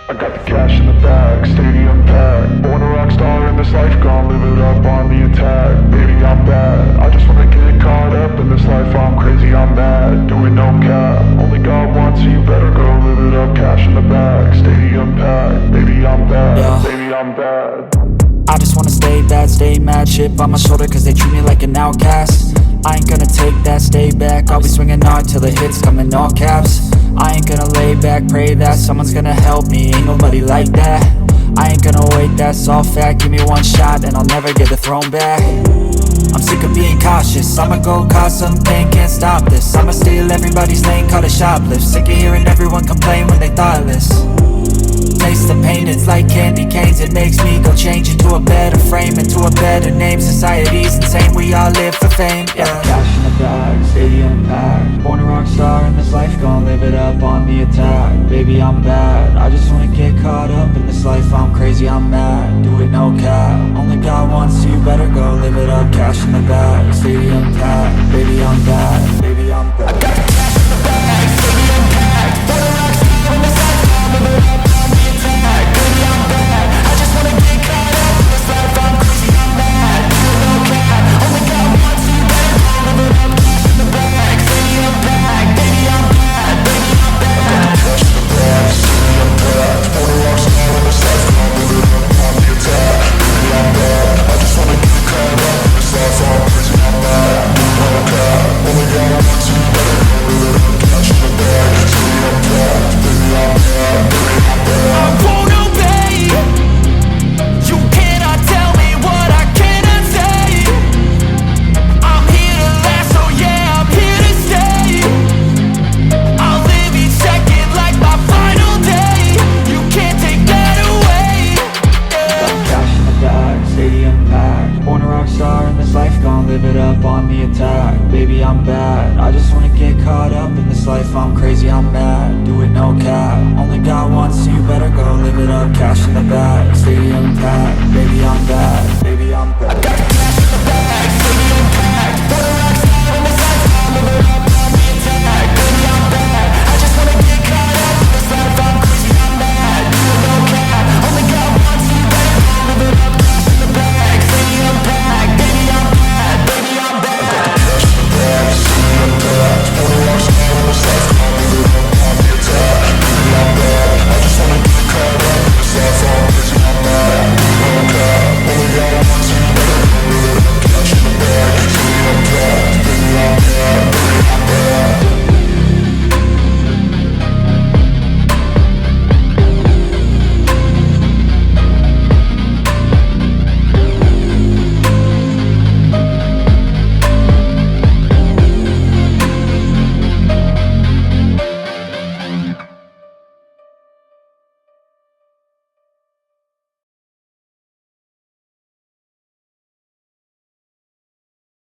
I got the cash in the bag, stadium packed. Born a rock star in this life, gon' live it up on the attack. Baby, I'm bad, I just wanna get caught up in this life. I'm crazy, I'm mad, doing no cap. Only God wants, so you better go live it up. Cash in the bag, stadium packed. Baby, I'm bad, Yeah. baby, I'm bad. I just wanna stay bad, stay mad. Chip on my shoulder cause they treat me like an outcast. I ain't gonna take that, stay back. I'll be swinging hard till the hits come in all caps. I ain't gonna lay back, pray that someone's gonna help me. Ain't nobody like that. I ain't gonna wait, that's all fact. Give me one shot and I'll never get the throne back. I'm sick of being cautious, I'ma go cause some pain, can't stop this. I'ma steal everybody's lane, call it shoplift. Sick of hearing everyone complain when they thoughtless. Taste the pain, it's like candy canes. It makes me go change into a better frame, into a better name. Society's insane, we all live for fame, yeah. Cash in the bag, stadium packed. Born a rock star in this life, gon' live it up on the attack. Baby, I'm bad, I just wanna get caught up in this life. I'm crazy, I'm mad, do it no cap. Only God wants, so you better go live it up. Cash in the bag, stadium packed. Baby, I'm bad, baby, I'm bad. I got the cash in the bag, stadium packed. Born a rock star in this life, gon' live it up. Baby, I'm bad, I just wanna get caught up in this life. I'm crazy, I'm mad, do it no cap. Only God wants, so you better go live it up. Cash in the bag, stadium packed. Baby, I'm bad, baby, I'm bad. Cash in the bag, stadium packed. Born a rock star in this life, gon' live it up on the attack. Baby, I'm bad, I just wanna get caught up in this life. I'm crazy, I'm mad, do it no cap. Only God wants, so you better go live it up. Cash in the bag, stadium packed. Baby, I'm bad, baby, I'm bad. I won't obey. You cannot tell me what I cannot say. I'm here to last, so yeah, I'm here to stay. I'll live each second like my final day. You can't take that away, yeah. Got cash in the bag, stadium packed. Born a rock star in this life, gon' live it up on the attack. Baby, I'm bad, I just wanna get caught up in this life. I'm crazy, I'm mad, do it no cap. Only God wants, so you better go live it up. Cash in the bag, stadium packed. Baby, I'm bad, baby,